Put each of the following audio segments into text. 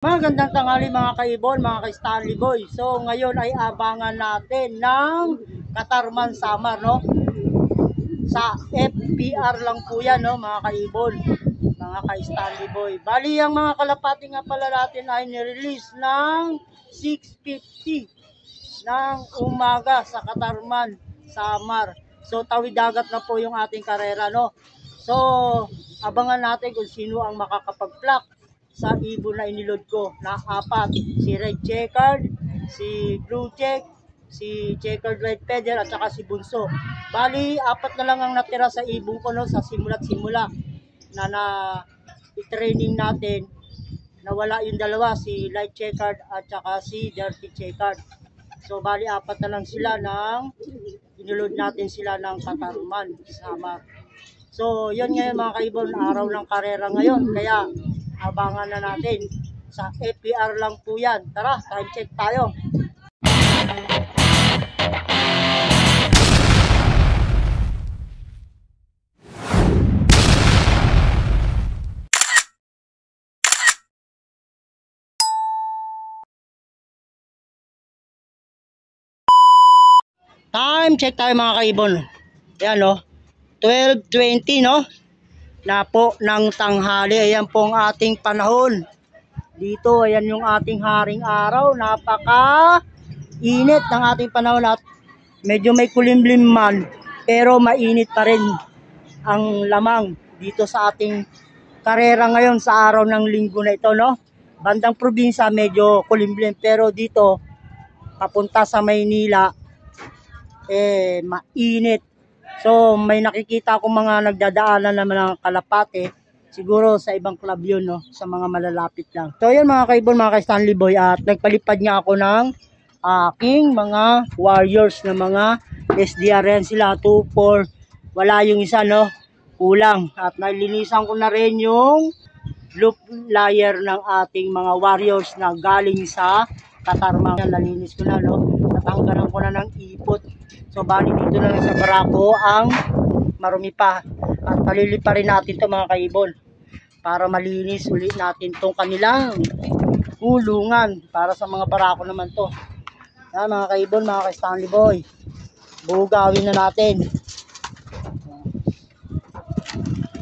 Magandang tanghali mga kaibon, mga ka-Stanley Boy. So ngayon ay abangan natin ng Katarman Samar, no? Sa FPR lang po yan, no, mga kaibon, mga ka-Stanley Boy. Bali ang mga kalapati nga pala natin ay nirelease ng 6:50 ng umaga sa Katarman Samar. So tawid dagat na po yung ating karera, no? So abangan natin kung sino ang makakapag-pluck sa ibon na inilod ko na apat. Si Red Checkered, si Blue Check, si Checkered Red Feather at saka si Bunso. Bali, apat na lang ang natira sa ibon ko, no, sa simula't simula na i-training natin. Nawala yung dalawa, si Light Checkered at saka si Dirty Checkered. So bali, apat na lang sila ng inilod natin sila ng Katarman Samar. So, yun ngayon mga kaibon, araw ng karera ngayon. Kaya, abangan na natin. Sa FPR lang po yan. Tara, time check tayo. Time check tayo mga kaibon. Ayan, no? 12:20, no? Na po ng tanghali. Ayan po ang ating panahon. Dito, ayan yung ating haring araw. Napaka init ng ating panahon at medyo may kulimlim man. Pero mainit pa rin ang lamang dito sa ating karera ngayon sa araw ng linggo na ito, no? Bandang probinsya medyo kulimlim pero dito papunta sa Maynila mainit. So may nakikita akong mga nagdadaanan naman ng kalapate, siguro sa ibang club yun, no? Sa mga malalapit lang. So yun mga kaibon, mga ka-Stanley Boy, at nagpalipad nga ako ng aking mga warriors na mga SDR yan sila, 2-4, wala yung isa, no? Kulang. At nalinisan ko na rin yung loop layer ng ating mga warriors na galing sa Katarman. Nalinis ko na, no? Natanggalan ko na ng ipot. So bali dito na lang sa barako ang marumi pa. At palilipa rin natin to mga kaibon para malinis ulit natin tong kanilang kulungan para sa mga barako naman to. Yan mga kaibon, mga ka-Stanley Boy, bugawin na natin.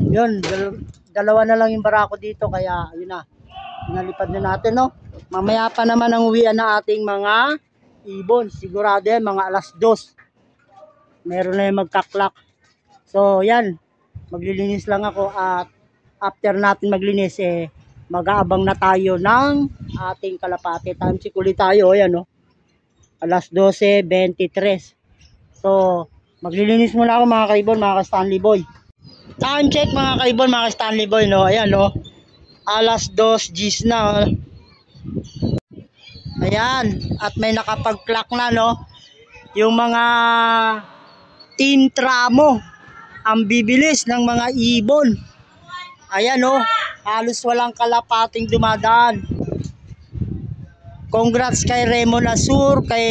Yun, dalawa na lang yung barako dito, kaya yun na, nalipad na natin, no? Mamaya pa naman ang uwian na ating mga ibon, sigurado yan mga 2:00 meron na yung magkaklak. So yan, maglilinis lang ako at after natin maglinis mag-aabang na tayo ng ating kalapate. Time check ulit tayo, yan, no? 12:23. So maglilinis muna ako mga kaibon, mga ka-Stanley Boy. Time check mga kaibon, mga Stanley Boy, no? Ayan, no? 2:00 na, oh. Ayan, at may nakapag-clock na, no? Yung mga team tramo, ang bibilis ng mga ibon. Ayan, no? Halos walang kalapating dumadaan. Congrats kay Raymond Asur, kay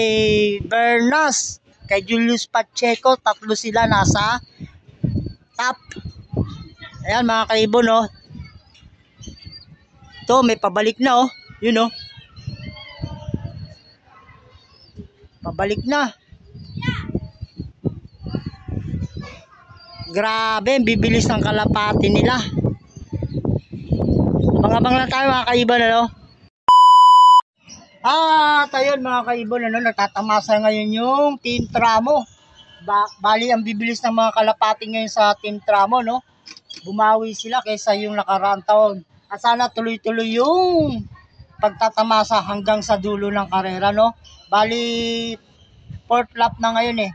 Bernas, kay Julius Pacheco, tatlo sila nasa top. Ayan mga kaibon, no? To may pabalik na, oh. Yun, oh. Pabalik na. Grabe, bibilis ng kalapati nila. Abang-abang lang tayo mga kaibon, ano? Ayun mga kaibon, ano? Nagtatamasa ngayon yung team tramo. Bali ang bibilis ng mga kalapati ngayon sa team tramo, no? Bumawi sila kaysa yung nakaraang taon. At sana tuloy-tuloy yung pagtatamasa hanggang sa dulo ng karera, no? Bali 4th lap na ngayon,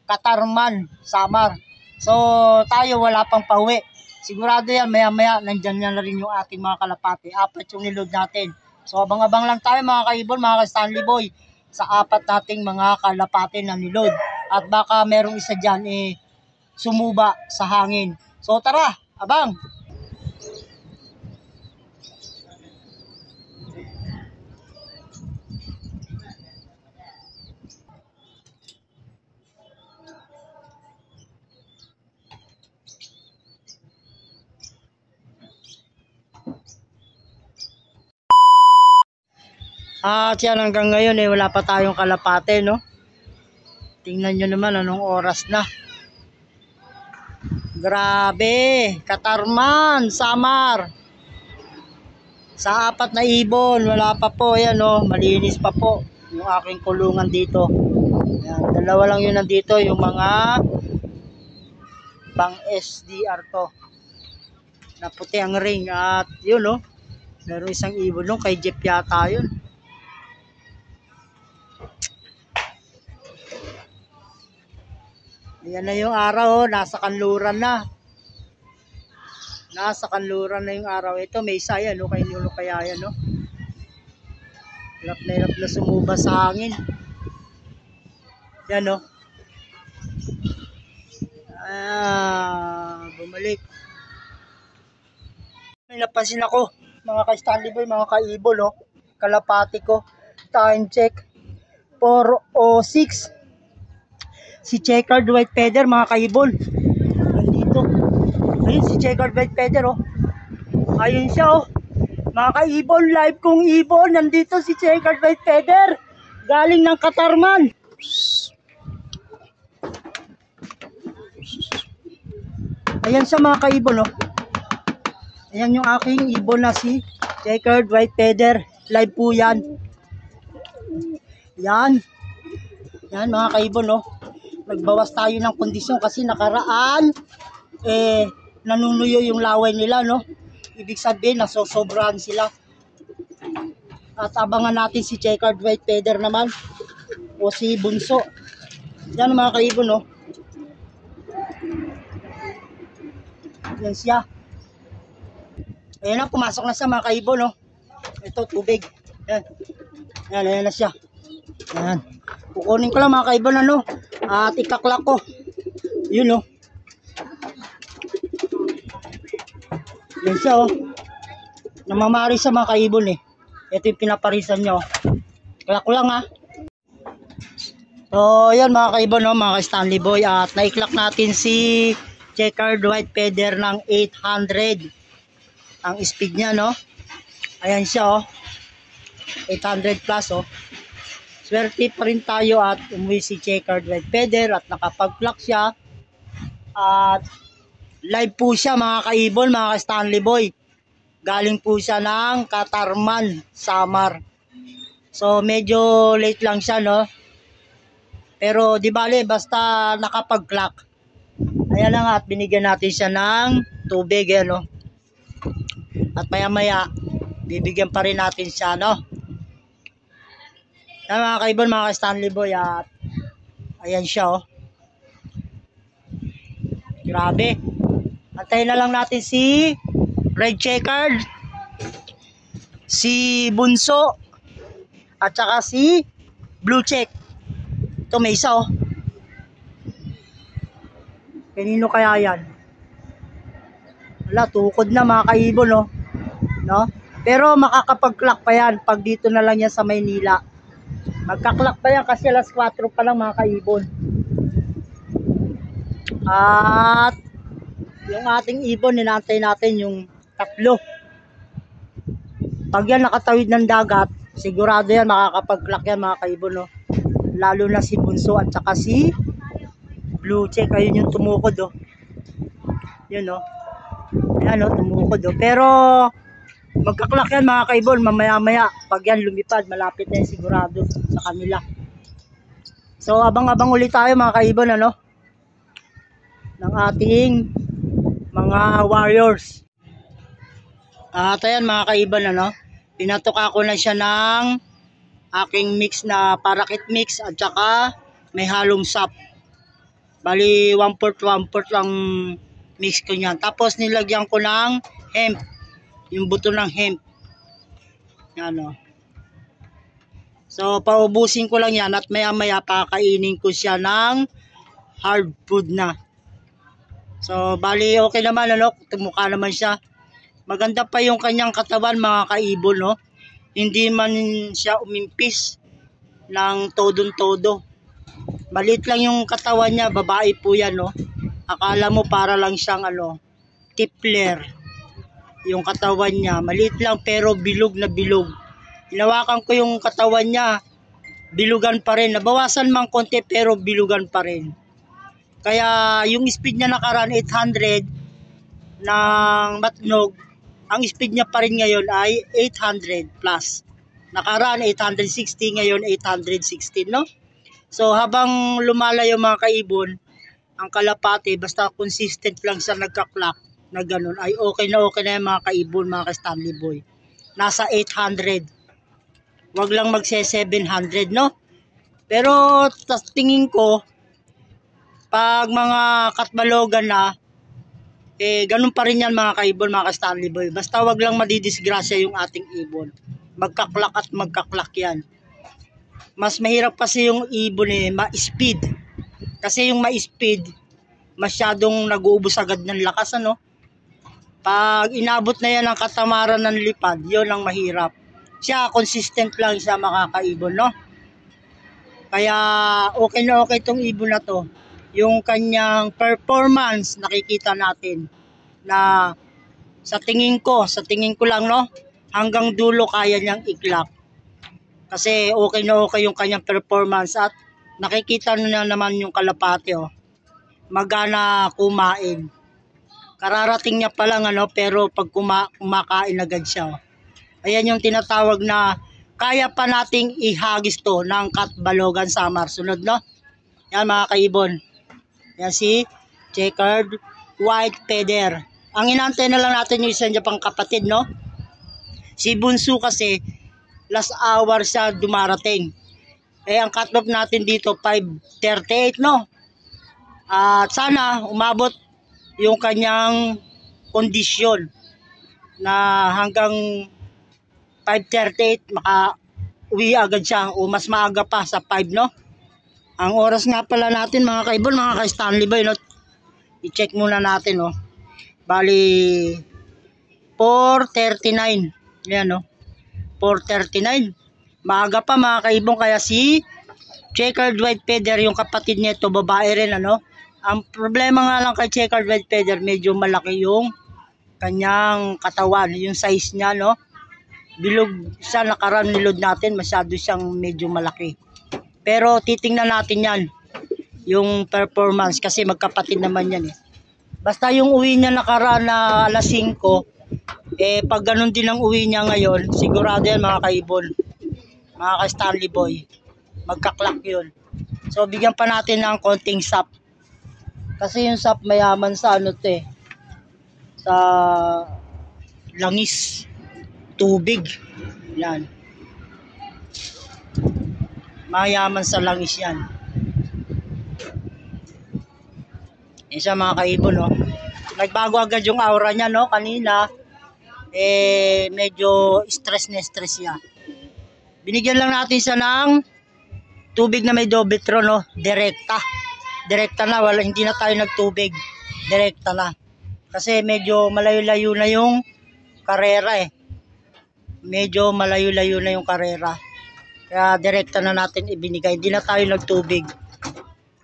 Katarman Samar. So tayo wala pang pauwi. Sigurado yan maya-maya nandyan na rin yung ating mga kalapati. Apat yung niload natin. So abang-abang lang tayo mga kaibon, mga ka-Stanley Boy, sa apat nating mga kalapati na niload. At baka merong isa dyan sumuba sa hangin. So tara, abang! At yan hanggang ngayon wala pa tayong kalapate, no? Tingnan nyo naman anong oras na. Grabe, Katarman, Samar. Sa 4 na ibon, wala pa po. Yan, no? Malinis pa po yung aking kulungan dito. Yan, 2 lang yun nandito, yung mga pang SDR to. Naputi ang ring at yun, no? Meron isang ibon nung kay Jeff yata yun. Yan na yung araw, nasa kanluran na. Nasa kanluran na yung araw. Ito may isa yan, no? Kay Nuno kaya yan, no? Hirap na sumuba sa hangin. Yan, no? Bumalik. May napansin ako, mga ka-Stanley Boy, mga ka-Ibon, no? Kalapati ko. Time check. 4:06. Si Checkered White Feather, mga ka-Ibon. Nandito. Ayun, si Checkered White Feather, oh. Ayun siya, oh. Mga ka-Ibon, live kong ibon. Nandito si Checkered White Feather. Galing ng Katarman. Ayan siya, mga ka-Ibon, oh. Ayan yung aking ibon na si Checkered White Feather. Live po yan. Yan. Yan, mga ka-Ibon, oh. Nagbawas tayo ng kondisyon kasi nakaraan nanunuyo yung laway nila, no? Ibig sabihin nasosobrahan sila. At abangan natin si Checkered White Feather naman o si Bunso. Yan, mga ka-Ibon, no? Yan siya. Ayan na, pumasok na siya, mga ka-Ibon, no? Ito, tubig. Yan. Yan, ayan na siya. Yan. Kukunin ko lang, mga ka-Ibon, ano? At ikaklak ko. Yun, oh. Yan siya, oh. Namamari sa mga ka-Ibon, eh. Ito yung pinaparisan niya, oh. Klak ko lang, ha. So, yan, mga ka-Ibon, no? Mga ka-Stanley Boy. At naiklak natin si Checkered White Feather ng 800. Ang speed niya, no? Ayan siya, oh. 800 plus, oh. Swerte pa rin tayo at umuwi si Checkered White Feather at nakapag-clock siya. At live po siya, mga ka-Ibon, mga ka-Stanley Boy. Galing po siya ng Katarman, Samar. So medyo late lang siya, no? Pero di bale, basta nakapag-clock. Ayan lang at binigyan natin siya ng tubig, no? At maya-maya, bibigyan pa rin natin siya, no? Yan, mga ka-Ibon, mga ka-Stanley Boy, at ayan siya, oh. Grabe. Antayin na lang natin si Red Checkered, si Bunso, at saka si Blue Check. Ito may isa, oh. Kanino kaya yan? Wala, tukod na, mga ka-Ibon, oh. No? Pero makakapag-clock pa yan pag dito na lang yan sa Maynila. Magka-clock pa yan kasi alas 4 pa lang, mga ka-Ibon. At yung ating ibon, ninantay natin yung 3. Pag yan nakatawid ng dagat, sigurado yan makakapag-clock yan, mga ka-Ibon, no? Lalo na si Bunso at saka si Blue Check. Ayun yung tumukod, oh. Yun, oh. Ayan, oh, tumukod, oh. Pero magka-clock yan, mga ka-Ibon, mamaya-maya. Pag yan lumipad, malapit na yan sigurado sa kanila. So, abang-abang ulit tayo, mga ka-Ibon, ano? Ng ating mga warriors. At ayan, mga ka-Ibon, ano? Pinatuka ko na siya ng aking mix na parakit mix at saka may halong sap. Bali, 1/4 lang mix ko niyan. Tapos nilagyan ko ng hemp. Yung buto ng hemp. Yan, o. So, paubusin ko lang yan at maya-maya pakainin ko siya ng hard food na. So, bali, okay naman, ano? Tumukha naman siya. Maganda pa yung kanyang katawan, mga ka-Ibon, no? Hindi man siya umimpis ng todong-todo. Maliit lang yung katawan niya, babae po yan, no? Akala mo para lang siyang, ano, tipler. Yung katawan niya, maliit lang pero bilog na bilog. Hinawakan ko yung katawan niya, bilugan pa rin. Nabawasan mang konti pero bilugan pa rin. Kaya yung speed niya nakaraan 800 ng matnog, ang speed niya pa rin ngayon ay 800 plus. Nakaraan 860, ngayon 816, no? So habang lumalayo mga kaibon, ang kalapate, basta consistent lang sa nagka-clock na ganun, ay okay na yung mga kaibon, mga ka-Stanley Boy. Nasa 800. Wag lang magse 700, no? Pero tingin ko, pag mga katbalogan na, ganun pa rin yan mga kaibon, mga ka-Stanley Boy. Basta wag lang madidisgrasya yung ating ibon. Magkaklak at magkaklak yan. Mas mahirap kasi yung ibon ma-speed. Kasi yung ma-speed, masyadong nag-uubos agad ng lakas, ano? Pag inabot na yan ang katamaran ng lipad, yon ang mahirap. Siya, consistent lang siya makakaibon, no? Kaya okay na okay itong ibon na to. Yung kanyang performance, nakikita natin na sa tingin ko lang, no? Hanggang dulo kaya niyang iklak. Kasi okay na okay yung kanyang performance at nakikita na naman yung kalapate, oh. Magana kumain. Kararating niya pa lang, ano, pero pag kumakain agad siya, oh. Ayan yung tinatawag na kaya pa nating ihagis to ng Katbalogan Samar. Sunod, no? Yan mga kaibon. Yan si Checkered White Feather. Ang inantay na lang natin yung isa niya pang kapatid, no? Si Bunso kasi last hour siya dumarating. Ang cut-off natin dito 5:38, no? At sana umabot yung kanyang kondisyon na hanggang 5:38 maka-uwi agad siya o mas maaga pa sa 5, no? Ang oras nga pala natin mga kaibon, mga ka-Stanley Boy, no? I-check muna natin, no? Bali 4:39. Yan, no? 4:39. Maaga pa mga kaibon, kaya si Checkered White Feather, yung kapatid nito, babae rin, ano? Ang problema nga lang kay Checkered White Feather, medyo malaki yung kanyang katawan, yung size niya, no? Bilog siya, nakaraan nilod natin, masyado siyang medyo malaki. Pero titingnan natin yan, yung performance, kasi magkapatid naman yan, eh. Basta yung uwi niya nakaraan na alas 5, pag ganun din ang uwi niya ngayon, sigurado yan mga kaibon, mga ka-Stanley Boy, magkaklak yun. So bigyan pa natin ng konting sap, kasi yung sap mayaman sa ano to, sa langis, tubig, yan, mayaman sa langis yan. Isa mga kaibon, no? Nagbago agad yung aura niya, no? Kanina medyo stress siya. Binigyan lang natin siya ng tubig na may Dobitron, no? Direkta na, hindi na tayo nagtubig, direkta na. Kasi medyo malayo-layo na yung karera, medyo malayo-layo na yung karera. Kaya direkta na natin ibinigay, hindi na tayo nagtubig.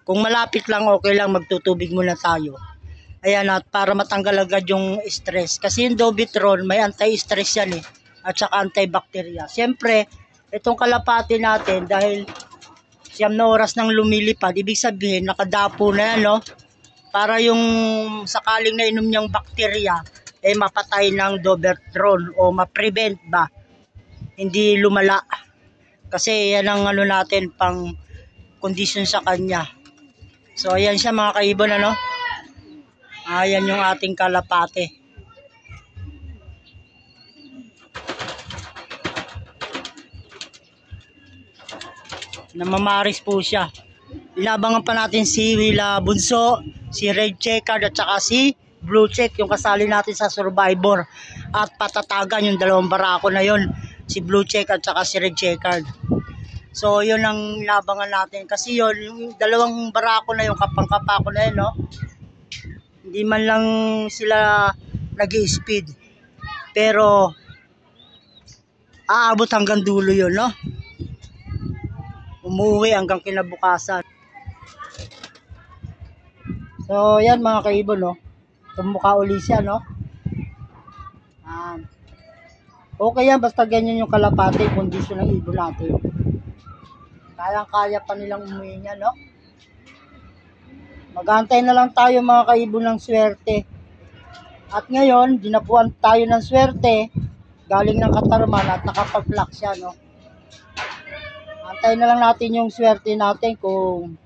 Kung malapit lang, okay lang, magtutubig muna tayo. Ayan, at para matanggal agad yung stress. Kasi yung Dobitron, may anti-stress yan, at saka antibacteria. Siyempre, itong kalapati natin, dahil 9 na oras nang lumilipad, ibig sabihin, nakadapo na yan, no? Para yung sakaling nainom niyang bakterya, mapatay ng Dobitron o ma-prevent ba, hindi lumala. Kasi yan ang ano natin, pang condition sa kanya. So ayan siya mga kaibon, ano? Ayan yung ating kalapate. Namamaris po siya. Inabangan pa natin si Willa Bunso, si Red Checkered at saka si Blue Check, yung kasali natin sa Survivor. At patatagan yung dalawang barako na yon, si Blue Check at saka si Red Checkered. So yun ang inabangan natin. Kasi yun, yung dalawang barako na yung kapang-kapako na yun, no? Hindi man lang sila nag-i-speed. Pero aabot hanggang dulo yun, no? Umuwi hanggang kinabukasan. So yan mga kaibon, no? Tumukha uli siya, no? Okay yan, basta ganyan yung kalapate, kondisyon ng ibon natin. Kayang-kaya pa nilang umuwi niya, no? Mag-aantay na lang tayo mga kaibon ng swerte. At ngayon, dinapuan tayo ng swerte, galing ng Katarman at nakapag-lock siya, no? Antayin na lang natin yung swerte natin kung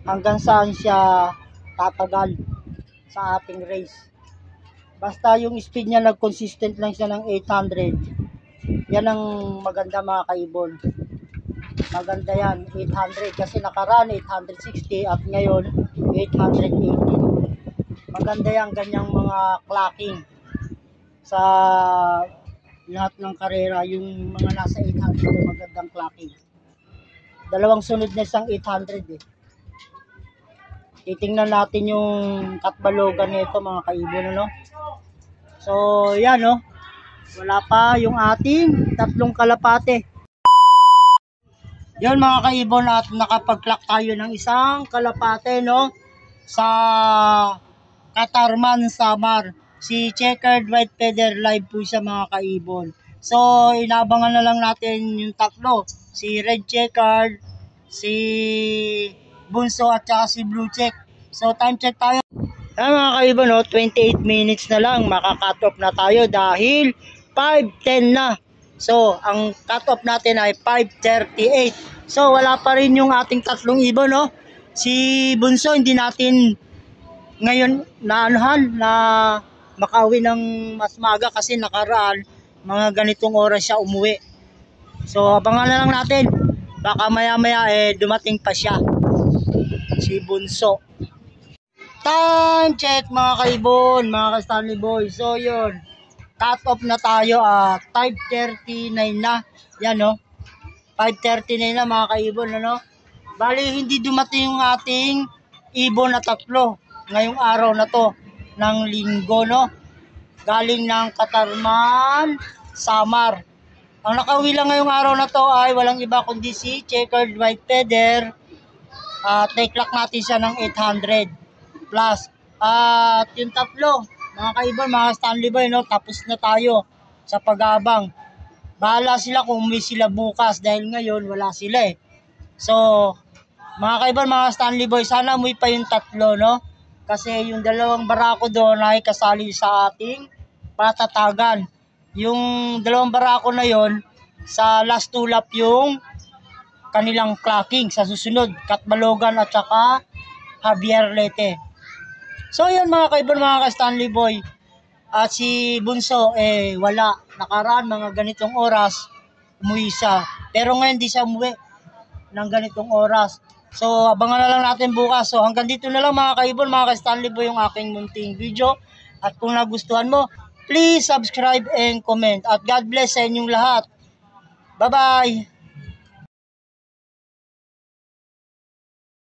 hanggang saan siya tatagal sa ating race. Basta yung speed niya nag-consistent lang siya ng 800. Yan ang maganda mga kaibon. Maganda yan, 800 kasi nakaraan 860 at ngayon 880. Maganda yan ganyang mga clocking sa lahat ng karera, yung mga nasa 800 na magandang clocking. Dalawang sunod na isang 800 eh. Titingnan natin yung katbalogan nito mga kaibon, ano? So, yan, no? Wala pa yung ating tatlong kalapate. Yan mga kaibon, at nakapag-clock tayo ng isang kalapate, no? Sa Katarman, Samar. Si Checkered White Feather live po siya mga kaibon. So, inabangan na lang natin yung tatlo. Si Red Checkered, si Bunso at saka si Blue Check. So, time check tayo. Ayan mga kaibon, no? 28 minutes na lang makaka-cut off na tayo dahil 5:10 na. So, ang cut off natin ay 5:38. So, wala pa rin yung ating tatlong ibon, no? Si Bunso, hindi natin ngayon na makauwi ng mas maga kasi nakaraan mga ganitong oras siya umuwi. So, abangan na lang natin. Baka maya-maya dumating pa siya. Si Bunso. Time check mga kaibon, mga ka-Stanley Boy. So, yun. Cut off na tayo at 5:39 na. Yan, no? 5:39 na mga kaibon, ano? Bali, hindi dumating yung ating ibon na tatlo ngayong araw na to ng linggo, no? Galing ng Katarman, Samar. Ang nakauwi lang ngayong araw na to ay walang iba kundi si Checkered White Feather. At na-clock natin siya ng 800 plus. At yung tatlo, mga kaibon, mga Stanley Boy, no? Tapos na tayo sa pag-aabang. Bahala sila kung umuwi sila bukas dahil ngayon wala sila eh. So, mga kaibon, mga Stanley Boy, sana umuwi pa yung tatlo, no? Kasi yung dalawang barako doon ay kasali sa ating patatagan. Yung dalawang barako na yon sa last two lap yung kanilang clocking sa susunod, Katbalogan at saka Javier Lete. So yun mga kaibon, mga ka-Stanley Boy. At si Bunso wala. Nakaraan mga ganitong oras umuwi siya. Pero ngayon di siya umuwi ng ganitong oras. So abangan na lang natin bukas. So hanggang dito na lang mga kaibon, mga ka-Stanley Boy, yung aking munting video. At kung nagustuhan mo, please subscribe and comment. At God bless sa inyong lahat. Bye-bye!